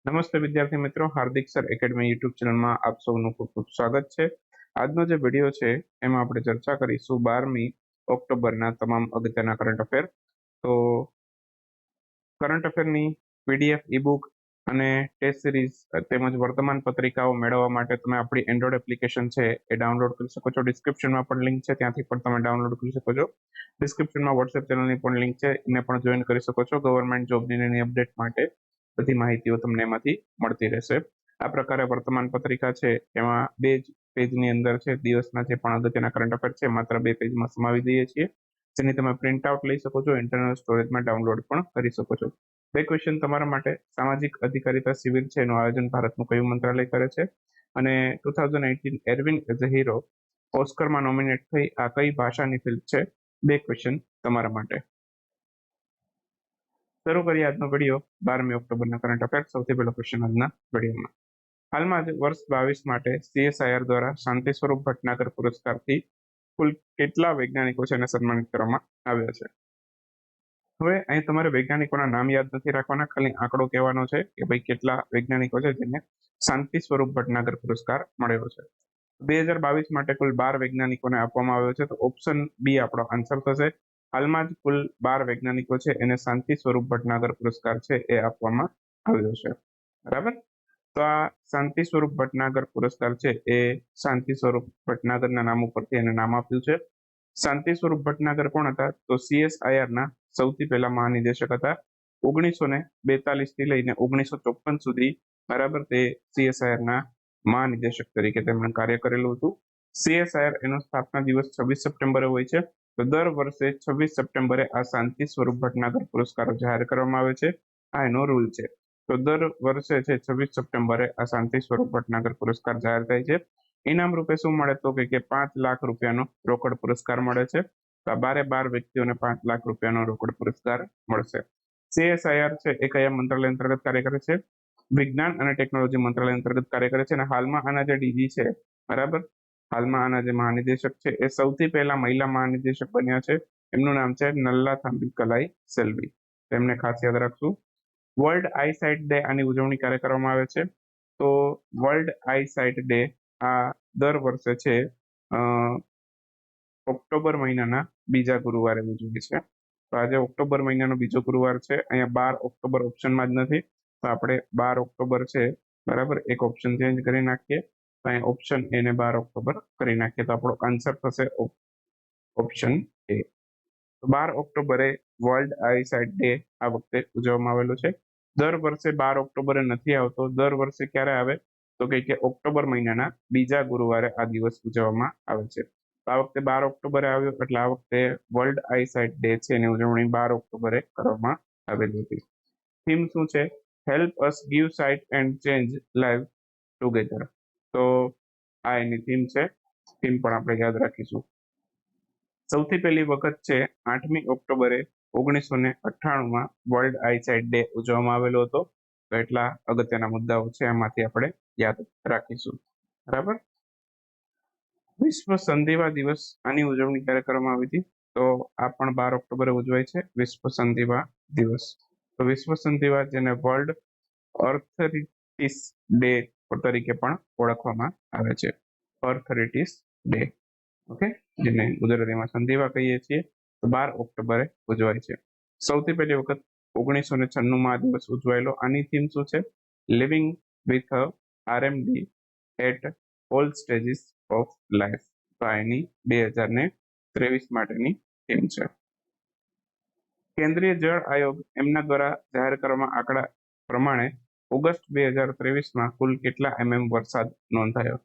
નમસ્તે વિદ્યાર્થી મિત્રો, હાર્દિક સર એકેડમી યુટ્યુબ ચેનલમાં આપ સૌનું ખૂબ ખૂબ સ્વાગત છે। આજનો જે વિડીયો છે એમાં આપણે ચર્ચા કરીશું 12મી ઓક્ટોબરના તમામ અગત્યના કરંટ અફેર। તો કરંટ અફેરની પીડીએફ ઈબુક અને ટેસ્ટ સિરીઝ તેમજ વર્તમાન પત્રિકાઓ મેળવવા માટે તમે આપણી એન્ડ્રોઇડ એપ્લિકેશન છે એ ડાઉનલોડ કરી શકો છો। ડિસ્ક્રિપ્શનમાં પણ લિંક છે, ત્યાંથી પણ તમે ડાઉનલોડ કરી શકો છો। ડિસ્ક્રિપ્શનમાં વોટ્સએપ ચેનલની પણ લિંક છે, એને પણ જોઈન કરી શકો છો। ગવર્મેન્ટ જોબની એની અપડેટ માટે બધી માહિતીઓ તમને એમાંથી મળતી રહેશે। આ પ્રકારે વર્તમાન પત્રિકા છે એમાં બે જ પેજની અંદર છે દિવસના જે પણ અગત્યના કરંટ અફેર છે માત્ર બે પેજમાં સમાવી દઈએ છીએ, જેની તમે પ્રિન્ટ આઉટ લઈ શકો છો, ઇન્ટરનલ સ્ટોરેજમાં ડાઉનલોડ પણ કરી શકો છો। બે ક્વેશ્ચન તમારા માટે, સામાજિક અધિકારીતા શિબિર છે એનું આયોજન ભારતનું કયું મંત્રાલય કરે છે, અને 2018 એરવિન એઝ અ હીરો ઓસ્કરમાં નોમિનેટ થઈ આ કઈ ભાષાની ફિલ્મ છે। બે ક્વેશ્ચન તમારા માટે। શરૂ કરીએ આજનો વિડીયો 12મી ઓક્ટોબરના કરંટ અફેર। સૌથી પહેલો ક્વેશ્ચન આજના વિડીયોમાં, હાલમાં જ વર્ષ 22 માટે CSIR દ્વારા શાંતિ સ્વરૂપ ભટનાગર પુરસ્કારથી કુલ કેટલા વૈજ્ઞાનિકો છે એને સન્માનિત કરવામાં આવ્યા છે। હવે અહીં તમારે વૈજ્ઞાનિકોના નામ યાદ નથી રાખવાના, ખાલી આંકડો કહેવાનો છે કે ભાઈ કેટલા વૈજ્ઞાનિકો છે જેને શાંતિ સ્વરૂપ ભટનાગર પુરસ્કાર મળ્યો છે। 2022 માટે કુલ 12 વૈજ્ઞાનિકોને આપવામાં આવ્યો છે, તો ઓપ્શન બી આપણો આન્સર થશે। હાલમાં જ કુલ 12 વૈજ્ઞાનિકો છે એને શાંતિ સ્વરૂપ ભટનાગર પુરસ્કાર છે એ આપવામાં આવ્યો છે, બરાબર। તો આ શાંતિ સ્વરૂપ ભટનાગર પુરસ્કાર છે એ શાંતિ સ્વરૂપ ભટનાગરના નામ ઉપરથી એને નામ આપ્યું છે। શાંતિ સ્વરૂપ ભટનાગર કોણ હતા? તો CSIR ના સૌથી પહેલા મહાનિદેશક હતા। 1942 થી લઈને 1954 સુધી, બરાબર, તે CSIR ના મહાનિદેશક તરીકે તેમણે કાર્ય કરેલું હતું। CSIR એનો સ્થાપના દિવસ 26 સપ્ટેમ્બરે હોય છે, તો દર વર્ષે 26 સપ્ટેમ્બરે આ શાંતિ સ્વરૂપ ભટનાગર પુરસ્કારો જાહેર કરવામાં આવે છે। આ એનો રૂલ છે। તો દર વર્ષે છે 26 સપ્ટેમ્બરે આ શાંતિ સ્વરૂપ ભટનાગર પુરસ્કાર જાહેર થાય છે। ઇનામ રૂપે શું મળે? તો કે 5 લાખ રૂપિયાનો રોકડ પુરસ્કાર મળે છે। તો આ 12 વ્યક્તિઓને 5 લાખ રૂપિયાનો રોકડ પુરસ્કાર મળશે। CSIR છે એ કયા મંત્રાલય અંતર્ગત કાર્ય કરે છે? વિજ્ઞાન અને ટેકનોલોજી મંત્રાલય અંતર્ગત કાર્ય કરે છે। અને હાલમાં આના જે ડીજી છે, બરાબર, હાલમાં આના જે મહાનિદેશક છે એ સૌથી પહેલા મહિલા મહાનિદેશક બન્યા છે। એમનું નામ છે નલ્લા થાંબી કલાઈ સેલ્વી, તેમને ખાસ યાદ રાખશું। વર્લ્ડ આઈ સાઇટ ડે આની ઉજવણી ક્યારે કરવામાં આવે છે? તો વર્લ્ડ આઈ સાઇટ ડે આ દર વર્ષે છે ઓક્ટોબર મહિનાના બીજા ગુરુવારે ઉજવે છે। તો આજે ઓક્ટોબર મહિનાનો બીજો ગુરુવાર છે, અહીંયા 12 ઓક્ટોબર ઓપ્શનમાં જ નથી, તો આપણે 12 ઓક્ટોબર છે, બરાબર, એક ઓપ્શન ચેન્જ કરી નાખીએ, તો અહીંયા ઓપ્શન એ ને 12 ઓક્ટોબર કરી નાખીએ, તો આપણો આન્સર થશે ઓપ્શન એ। તો 12 ઓક્ટોબરે વર્લ્ડ આઈ સાઇટ ડે આ વખતે ઉજવવામાં આવેલો છે। દર વર્ષે 12 ઓક્ટોબરે નથી આવતો, દર વર્ષે ક્યારે આવે? તો કે ઓક્ટોબર મહિનાના બીજા ગુરુવારે આ દિવસ ઉજવવામાં આવે છે। તો આ વખતે 12 ઓક્ટોબરે આવ્યો, એટલે આ વખતે વર્લ્ડ આઈ સાઇટ ડે છે એની ઉજવણી 12 ઓક્ટોબરે કરવામાં આવેલી હતી। થીમ શું છે? Help us give site and change live together. તો આ એની થીમ છે, થીમ પણ આપણે યાદ રાખીશું। સૌથી પહેલી વખત છે 8મી ઓક્ટોબરે 1998માં વર્લ્ડ આઈ સાઇટ ડે ઉજવવામાં આવેલો હતો। તો એટલા અગત્યના મુદ્દાઓ છે એમાંથી આપણે યાદ રાખીશું, બરાબર। વિશ્વ સંધિવા દિવસ આની ઉજવણી ક્યારે કરવામાં આવી હતી? તો આ પણ 12 ઓક્ટોબરે ઉજવાય છે, વિશ્વ સંધિવા દિવસ। તો વિશ્વ સંધિવા, જેને વર્લ્ડ અર્થરિટીસ ડે તરીકે પણ ઓળખવામાં આવે છે, અર્થરિટીસ ડે, ઓકે, જેને ગુજરાતીમાં સંધિવા કહીએ છીએ, તો 12 ઓક્ટોબરે ઉજવાય છે। સૌથી પહેલી વખત 1996માં આ દિવસ ઉજવાયેલો। આની થીમ શું છે? Living with RMD at all stages of life. તો એની 2023 માટેની થીમ છે। કેન્દ્રીય જળ આયોગ એમના દ્વારા જાહેર કરવામાં આંકડા પ્રમાણે ઓગસ્ટ 2023માં કુલ કેટલા વરસાદ નોંધાયો?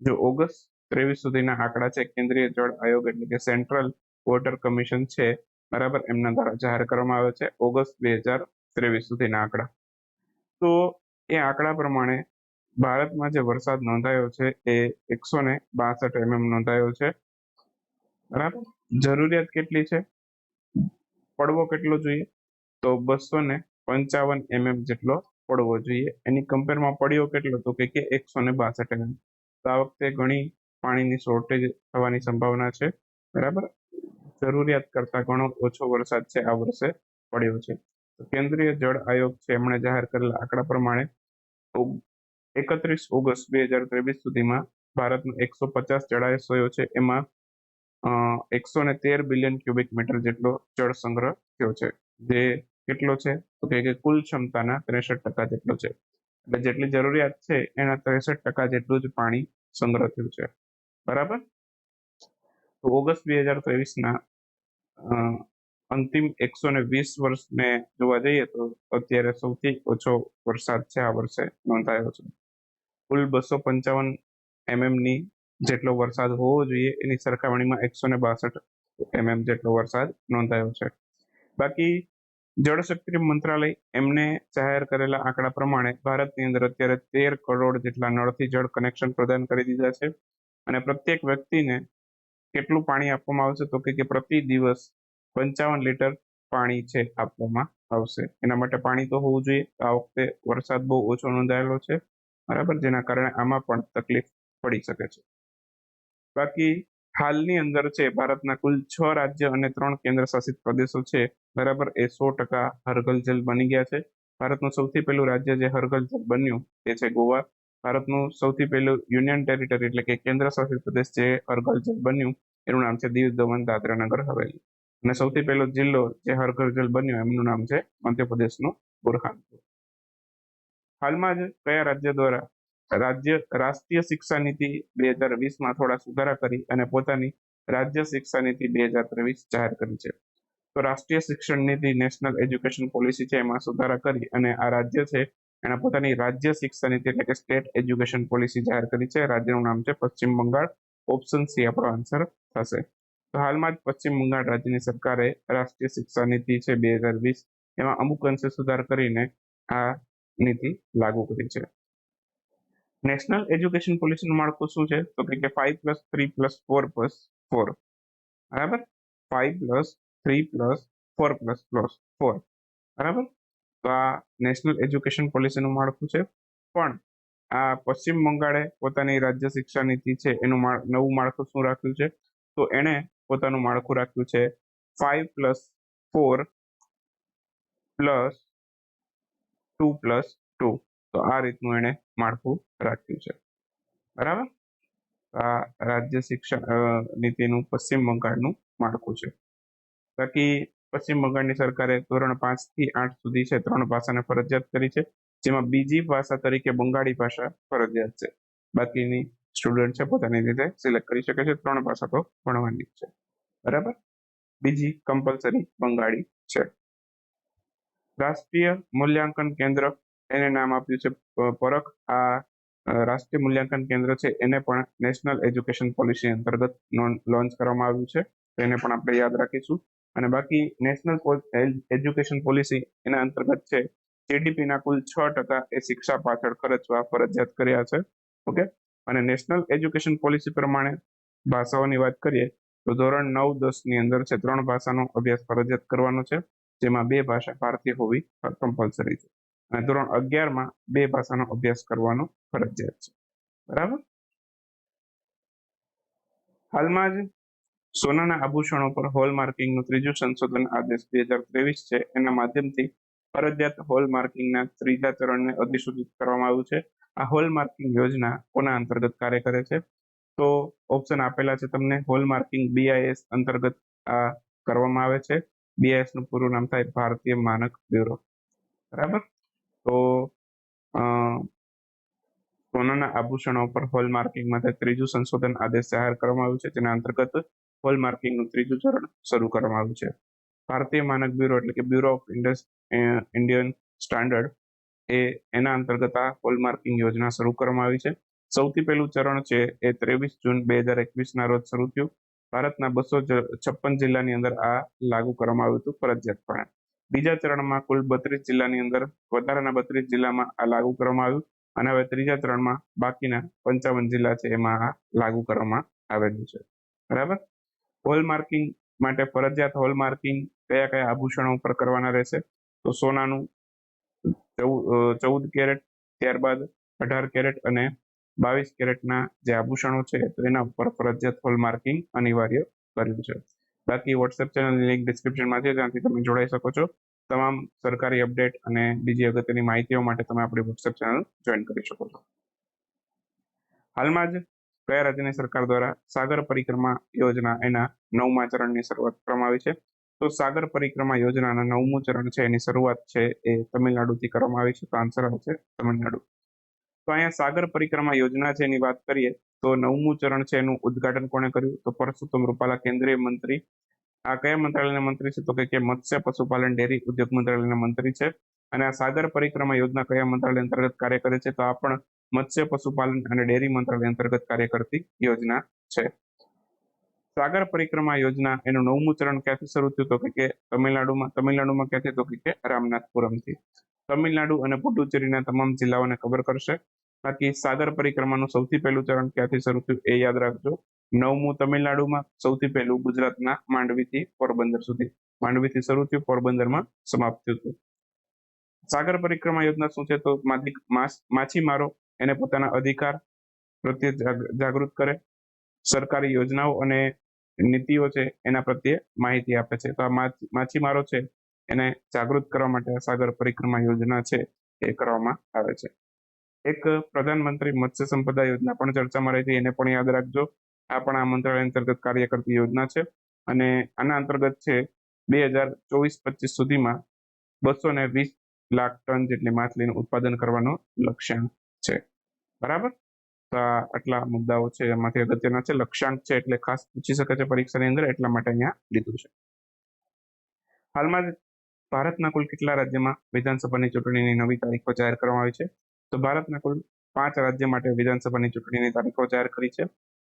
જો ઓગસ્ટ 23 સુધીના આંકડા છે, કેન્દ્રીય જળ આયોગ એટલે કે સેન્ટ્રલ વોટર કમિશન છે, બરાબર, એમના દ્વારા જાહેર કરવામાં આવે છે ઓગસ્ટ 2023 સુધીના આંકડા। તો એ આંકડા પ્રમાણે ભારતમાં જે વરસાદ નોંધાયો છે એ 162 નોંધાયો છે, બરાબર। જરૂરિયાત કેટલી છે? પડવો કેટલો જોઈએ? તો 255 જેટલો પડવો જોઈએ। એની કમ્પેરમાં પડ્યો કેટલો? તો કે 162 તો આ વખતે ઘણી પાણીની શોર્ટેજ થવાની સંભાવના છે, બરાબર। જરૂરિયાત કરતા ઘણો ઓછો વરસાદ છે આ વર્ષે પડ્યો છે। તો કેન્દ્રીય જળ આયોગ છે એમણે જાહેર કરેલા આંકડા પ્રમાણે 31 ઓગસ્ટ 2023 સુધીમાં ભારતનો 150 જળાશયો છે એમાં 113 બિલિયન ક્યુબિક મીટર જેટલો જળ સંગ્રહ થયો છે, જે કેટલો છે તો કે કુલ ક્ષમતાના 63% જેટલો છે. એટલે જેટલી જરૂરિયાત છે એના 63% જેટલું જ પાણી સંગ્રહ થયું છે. બરાબર. તો ઓગસ્ટ 2023ના અંતિમ 120 વર્ષને જોવા જઈએ તો અત્યારે સૌથી ઓછો વરસાદ છે આ વર્ષે નોંધાયો છે. કુલ 255 ની જેટલો વરસાદ હોવો જોઈએ એની સરખામણીમાં 162 જેટલો વરસાદ નોંધાયો છે. બાકી જળશક્તિ મંત્રાલય એમને જાહેર કરેલા આંકડા પ્રમાણે ભારતની અંદર અત્યારે 13 કરોડ જેટલા નળથી જળ કનેક્શન પ્રદાન કરી દીધા છે. અને પ્રત્યેક વ્યક્તિને કેટલું પાણી આપવામાં આવશે તો કે પ્રતિ દિવસ 55 લીટર પાણી છે આપવામાં આવશે. એના માટે પાણી તો હોવું જોઈએ. આ વખતે વરસાદ બહુ ઓછો નોંધાયેલો છે, બરાબર, જેના કારણે આમાં પણ તકલીફ પડી શકે છે. બાકી હાલની અંદર છે ભારતના કુલ 6 રાજ્ય અને 3 કેન્દ્ર શાસિત પ્રદેશો છે, બરાબર, એ 100% હરઘલ જલ બની ગયા છે. ભારતનું સૌથી પહેલું રાજ્ય જે હરઘલ જલ બન્યું તે છે ગોવા. ભારતનું સૌથી પહેલું યુનિયન ટેરિટરી એટલે કે કેન્દ્ર શાસિત પ્રદેશ જે હરઘલ જલ બન્યું એનું નામ છે દીવ દમણ દાદરા નગર હવેલી. અને સૌથી પહેલો જિલ્લો જે હરઘલ જલ બન્યો એમનું નામ છે મધ્યપ્રદેશનું બુરહાનપુર. હાલમાં જ કયા રાજ્ય દ્વારા રાષ્ટ્રીય શિક્ષા નીતિ 2020માં થોડા સુધારા કરી અને પોતાની રાજ્ય શિક્ષા નીતિ 2023 જાહેર કરી છે? તો રાષ્ટ્રીય શિક્ષણ નીતિ નેશનલ એજ્યુકેશન પોલિસી છે એમાં સુધારા કરી અને આ રાજ્ય છે એના પોતાની રાજ્ય શિક્ષા નીતિ એટલે કે સ્ટેટ એજ્યુકેશન પોલિસી જાહેર કરી છે. રાજ્યનું નામ છે પશ્ચિમ બંગાળ. ઓપ્શન સી આપણો આન્સર થશે. તો હાલમાં જ પશ્ચિમ બંગાળ રાજ્યની સરકારે રાષ્ટ્રીય શિક્ષા નીતિ છે 2020 એમાં અમુક અંશે સુધાર કરીને આ નીતિ લાગુ કરી છે. નેશનલ એજ્યુકેશન પોલિસીનું માળખું શું છે તો કે 5+3+4+4, બરાબર, 5+3+4+4, બરાબર. તો આ નેશનલ એજ્યુકેશન પોલિસીનું માળખું છે. પણ આ પશ્ચિમ બંગાળે પોતાની રાજ્ય શિક્ષા નીતિ છે એનું નવું માળખું શું રાખ્યું છે તો એણે પોતાનું માળખું રાખ્યું છે 5+4+2+2. તો આ રીતનું એણે માળખું રાખ્યું છે, બરાબર. આ રાજ્ય શિક્ષણ નીતિનું પશ્ચિમ બંગાળનું માળખું છે. બાકી પશ્ચિમ બંગાળની સરકારે ધોરણ 5 થી 8 સુધી છે 3 ભાષાને ફરજિયાત કરી છે, જેમાં બીજી ભાષા તરીકે બંગાળી ભાષા ફરજિયાત છે. બાકીની સ્ટુડન્ટ છે પોતાની રીતે સિલેક્ટ કરી શકે છે. 3 ભાષા તો ભણવાની છે, બરાબર. બીજી કમ્પલસરી બંગાળી છે. રાષ્ટ્રીય મૂલ્યાંકન કેન્દ્ર એને નામ આપ્યું છે પરખ. આ રાષ્ટ્રીય મૂલ્યાંકન કેન્દ્ર છે એને પણ નેશનલ એજ્યુકેશન પોલિસી અંતર્ગત લોન્ચ કરવામાં આવ્યું છે, એને પણ આપણે યાદ રાખીશું. અને બાકી નેશનલ એજ્યુકેશન પોલિસી એના અંતર્ગત છે જીડીપીના કુલ 6% એ શિક્ષા પાછળ ખર્ચવા ફરજિયાત કર્યા છે. ઓકે. અને નેશનલ એજ્યુકેશન પોલિસી પ્રમાણે ભાષાઓની વાત કરીએ તો ધોરણ 9-10 ની અંદર છે 3 ભાષાનો અભ્યાસ ફરજિયાત કરવાનો છે, જેમાં 2 ભાષા ભારતીય હોવી કમ્પલસરી છે. અને ધોરણ 11માં 2 ભાષાનો અભ્યાસ કરવાનો ફરજિયાત છે, બરાબર. હાલમાં જ સોનાના આભૂષણો પર હોલમાર્કિંગનું 3જું સંશોધન આદેશ 2023 છે એના માધ્યમથી ફરજિયાત હોલમાર્કિંગના 3જા ચરણને અધિસૂચિત કરવામાં આવ્યું છે. આ હોલમાર્કિંગ યોજના કોના અંતર્ગત કાર્ય કરે છે તો ઓપ્શન આપેલા છે તમને. હોલમાર્કિંગ BIS અંતર્ગત આ કરવામાં આવે છે. BIS નું પૂરું નામ થાય ભારતીય માનક બ્યુરો, બરાબર. તો સોનાના આભૂષણો પર હોલમાર્કિંગ માટે 3જું સંશોધન આદેશ જાહેર કરવામાં આવ્યું છે, જેના અંતર્ગત હોલમાર્કિંગનું 3જું ચરણ શરૂ કરવામાં આવ્યું છે. ભારતીય માનક બ્યુરો એટલે કે બ્યુરો ઓફ ઇન્ડિયન સ્ટાન્ડર્ડ એના અંતર્ગત આ હોલમાર્કિંગ યોજના શરૂ કરવામાં આવી છે. સૌથી પહેલું ચરણ છે એ 23 જૂન 2021ના રોજ શરૂ થયું. ભારતના 256 જિલ્લાની અંદર આ લાગુ કરવામાં આવ્યું હતું ફરજિયાતપણે. બીજા ચરણમાં કુલ 32 જિલ્લાની અંદર વધારાના 32 જિલ્લામાં આ લાગુ કરવામાં આવ્યું. અને હવે 3જા ચરણમાં બાકીના 55 જિલ્લા છે એમાં આ લાગુ કરવામાં આવેલું છે, બરાબર. હોલમાર્કિંગ માટે ફરજિયાત હોલમાર્કિંગ કયા કયા આભૂષણો ઉપર કરવાના રહેશે તો સોનાનું 14 કેરેટ, ત્યારબાદ 18 કેરેટ અને 22 કેરેટના જે આભૂષણો છે તો એના ઉપર ફરજિયાત હોલમાર્કિંગ અનિવાર્ય કર્યું છે. બાકી વોટ્સએપ ચેનલની લિંક ડિસ્ક્રિપ્શનમાં છે, ત્યાંથી તમે જોડાઈ શકો છો. તમામ સરકારી અપડેટ અને બીજી અગત્યની માહિતીઓ માટે તમે આપણી વોટ્સએપ ચેનલ જોઈન કરી શકો છો. હાલમાં જ કયા રાજ્યની સરકાર દ્વારા સાગર પરિક્રમા યોજના એના 9મા ચરણની શરૂઆત કરવામાં આવી છે? તો સાગર પરિક્રમા યોજનાના 9મું ચરણ છે એની શરૂઆત છે એ તમિલનાડુથી કરવામાં આવી છે. તો આન્સર આવશે તમિલનાડુ. તો અહીંયા સાગર પરિક્રમા યોજના છે એની વાત કરીએ તો 9મું ચરણ છે એનું ઉદ્ઘાટન કોણે કર્યું? તો પરસોત્તમ રૂપાલા, કેન્દ્રીય મંત્રી. આ કયા મંત્રાલયના મંત્રી છે? તો કે મત્સ્ય પશુપાલન ડેરી ઉદ્યોગ મંત્રાલયના મંત્રી છે. અને આ સાગર પરિક્રમા યોજના કયા મંત્રાલય અંતર્ગત કાર્ય કરે છે? તો આ પણ મત્સ્ય પશુપાલન અને ડેરી મંત્રાલય અંતર્ગત કાર્ય કરતી યોજના છે. સાગર પરિક્રમા યોજના એનું 9મું ચરણ ક્યાંથી શરૂ થયું? તો કે તમિલનાડુમાં ક્યાંથી? તો કે રામનાથપુરમથી. તમિલનાડુ અને પુડુચેરીના તમામ જિલ્લાઓને કવર કરશે. બાકી સાગર પરિક્રમાનું સૌથી પહેલું ચરણ ક્યાંથી શરૂ થયું એ યાદ રાખજો. 9મું તમિલનાડુમાં, સૌથી પહેલું ગુજરાતના માંડવીથી પોરબંદર સુધી. માંડવીથી શરૂ થયું, પોરબંદરમાં સમાપ્ત થયું હતું. સાગર પરિક્રમા યોજના શું છે? તો માછીમારો એને પોતાના અધિકાર પ્રત્યે જાગૃત કરે, સરકારી યોજનાઓ અને નીતિઓ છે એના પ્રત્યે માહિતી આપે છે. તો આ માછીમારો છે એને જાગૃત કરવા માટે આ સાગર પરિક્રમા યોજના છે એ કરવામાં આવે છે. એક પ્રધાનમંત્રી મત્સ્ય સંપદા યોજના પણ ચર્ચામાં રહી હતી, એને પણ યાદ રાખજો. આ પણ આ મંત્રાલય અંતર્ગત કાર્ય કરતી યોજના છે અને આના અંતર્ગત છે 2024-25 સુધીમાં 220 લાખ ટન જેટલી માછલીનું ઉત્પાદન કરવાનો લક્ષ્યાંક છે. બરાબર. તો આટલા મુદ્દાઓ છે એમાંથી અગત્યના છે. લક્ષ્યાંક છે એટલે ખાસ પૂછી શકે છે પરીક્ષાની અંદર, એટલા માટે અહીંયા લીધું છે. હાલમાં જ ભારતના કુલ કેટલા રાજ્યમાં વિધાનસભાની ચૂંટણીની નવી તારીખો જાહેર કરવામાં આવી છે? તો ભારતના કુલ 5 રાજ્ય માટે વિધાનસભાની ચૂંટણીની તારીખો જાહેર કરી છે.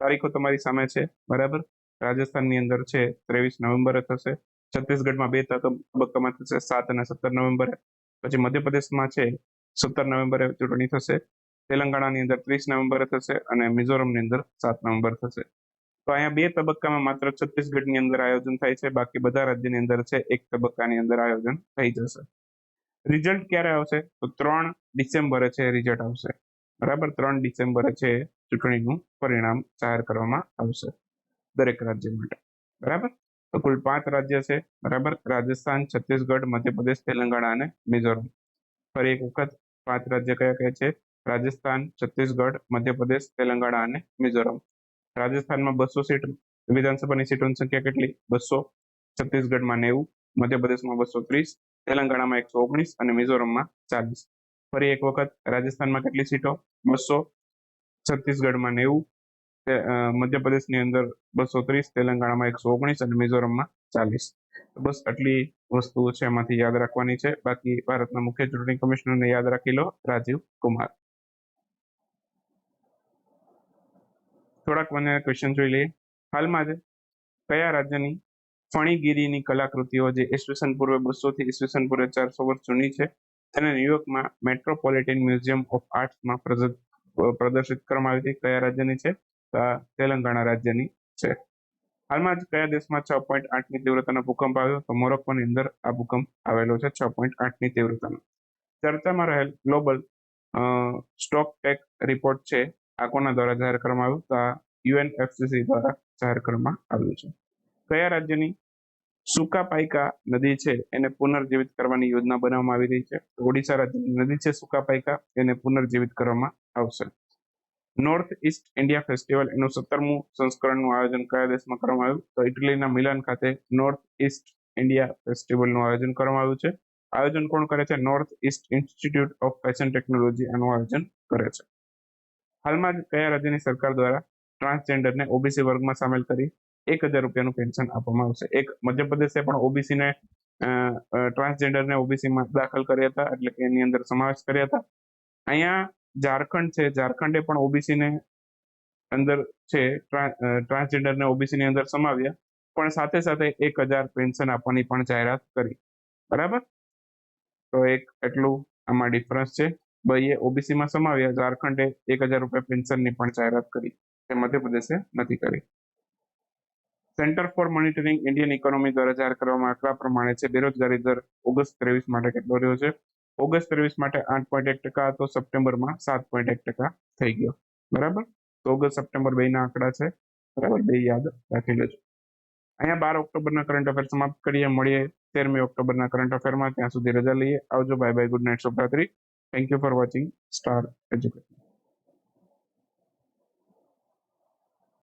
તારીખો તમારી સામે છે. બરાબર. રાજસ્થાનની અંદર છે 23 નવેમ્બરે થશે. છત્તીસગઢમાં 2 તબક્કામાં થશે, 7 અને 17 નવેમ્બરે. પછી મધ્યપ્રદેશમાં છે 17 નવેમ્બરે ચૂંટણી થશે. તેલંગાણાની અંદર 30 નવેમ્બરે થશે અને મિઝોરમની અંદર 7 નવેમ્બર થશે. તો અહીંયા 2 તબક્કામાં માત્ર છત્તીસગઢની અંદર આયોજન થાય છે, બાકી બધા રાજ્યની અંદર છે 1 તબક્કાની અંદર આયોજન થઈ જશે. રિઝલ્ટ ક્યારે આવશે? તો 3 ડિસેમ્બરે છે રિઝલ્ટ આવશે. બરાબર. 3 ડિસેમ્બરે છે ચૂંટણીનું પરિણામ જાહેર કરવામાં આવશે દરેક રાજ્ય માટે. બરાબર. તો કુલ 5 રાજ્ય છે. બરાબર. રાજસ્થાન, છત્તીસગઢ, મધ્યપ્રદેશ, તેલંગાણા અને મિઝોરમ. ફરી એક વખત 5 રાજ્ય કયા કયા છે? રાજસ્થાન, છત્તીસગઢ, મધ્યપ્રદેશ, તેલંગાણા અને મિઝોરમ. રાજસ્થાનમાં 200 સીટ વિધાનસભાની સીટોની સંખ્યા કેટલી? 200. છત્તીસગઢમાં 90, મધ્યપ્રદેશમાં 230, તેલંગાણામાં 119 અને મિઝોરમમાં 40. ફરી એક વખત રાજસ્થાનમાં કેટલી સીટો? 200, છત્તીસગઢમાં 90, મધ્યપ્રદેશની અંદર 230, તેલંગાણામાં 119 અને મિઝોરમમાં 40. બસ આટલી વસ્તુઓ છે એમાંથી યાદ રાખવાની છે. બાકી ભારતના મુખ્ય ચૂંટણી કમિશનરને યાદ રાખી લો, રાજીવ કુમાર. થોડાક મને ક્વેશ્ચન જોઈ લઈએ. હાલમાં જ કયા રાજ્યની ફણીગીરીની કલાકૃતિઓ જે ઈસવીસન પૂર્વે 200 થી ઈસવીસન પૂર્વે 400 વર્ષ જૂની છે તેને ન્યુયોર્કમાં મેટ્રોપોલિટન મ્યુઝિયમ ઓફ આર્ટ્સમાં પ્રદર્શિત કરવામાં આવી હતી? કયા રાજ્યની છે? તેલંગાણા રાજ્યની છે. હાલમાં જ કયા દેશમાં 6.8ની તીવ્રતાનો ભૂકંપ આવ્યો? તો મોરોક્કોની અંદર આ ભૂકંપ આવેલો છે 6.8ની તીવ્રતાનો. ચર્ચામાં રહેલ ગ્લોબલ સ્ટોક ટેક રિપોર્ટ છે આ કોના દ્વારા જાહેર કરવામાં આવ્યું? તો આ UNFCCC દ્વારા જાહેર કરવામાં આવ્યું છે. કયા રાજ્યની સુકાપાઈકા નદી છે એને પુનર્જીવિત કરવાની યોજના બનાવવામાં આવી રહી છે? ઓડિશા રાજ્યની નદી છે સુકાપાઈકા, એને પુનર્જીવિત કરવામાં આવશે. નોર્થ ઈસ્ટ ઇન્ડિયા ફેસ્ટિવલ એનું 17મું સંસ્કરણનું આયોજન કયા દેશમાં કરવામાં આવ્યું? તો ઇટલીના મિલાન ખાતે નોર્થ ઈસ્ટ ઇન્ડિયા ફેસ્ટિવલનું આયોજન કરવામાં આવ્યું છે. આયોજન કોણ કરે છે? North East institute of fashion technology આનું આયોજન કરે છે. હાલમાં જ કયા રાજ્યની સરકાર દ્વારા ટ્રાન્સજેન્ડરને ઓબીસી વર્ગમાં સામેલ કરી 1000 રૂપિયાનું પેન્શન આપવામાં આવશે? એક મધ્યપ્રદેશે પણ ઓબીસીને ટ્રાન્સજેન્ડરને ઓબીસીમાં દાખલ કર્યા હતા, એટલે કે એની અંદર સમાવેશ કર્યા હતા. અહીંયા ઝારખંડ છે, ઝારખંડે પણ ઓબીસીને અંદર છે ટ્રાન્સજેન્ડરને ઓબીસીની અંદર સમાવ્યા, પણ સાથે સાથે 1000 પેન્શન આપવાની પણ જાહેરાત કરી. બરાબર. તો એટલું આમાં ડિફરન્સ છે. ભાઈએ ઓબીસીમાં સમાવ્યા, ઝારખંડે 1000 રૂપિયા પેન્શનની પણ જાહેરાત કરી, તે મધ્યપ્રદેશે નથી કરી. Centre for monitoring Indian economy દ્વારા જાહેર કરવામાં આંકડા પ્રમાણે છે બેરોજગારી દર ઓગસ્ટ 23 માટે કેટલો રહ્યો છે? ઓગસ્ટ 23 માટે 8.1% હતો, સપ્ટેમ્બરમાં 7.1% થઈ ગયો. બરાબર. તો ઓગસ્ટ સપ્ટેમ્બર 2ના આંકડા છે. બરાબર. 2 યાદ રાખી લેજો. અહીંયા 12 ઓક્ટોબરના કરંટ અફેર સમાપ્ત કરીએ. મળીએ 13મી ઓક્ટોબરના કરંટ અફેરમાં. ત્યાં સુધી રજા લઈએ. આવજો. Bye bye. Good night. શુભરાત્રી. Thank you for watching star education.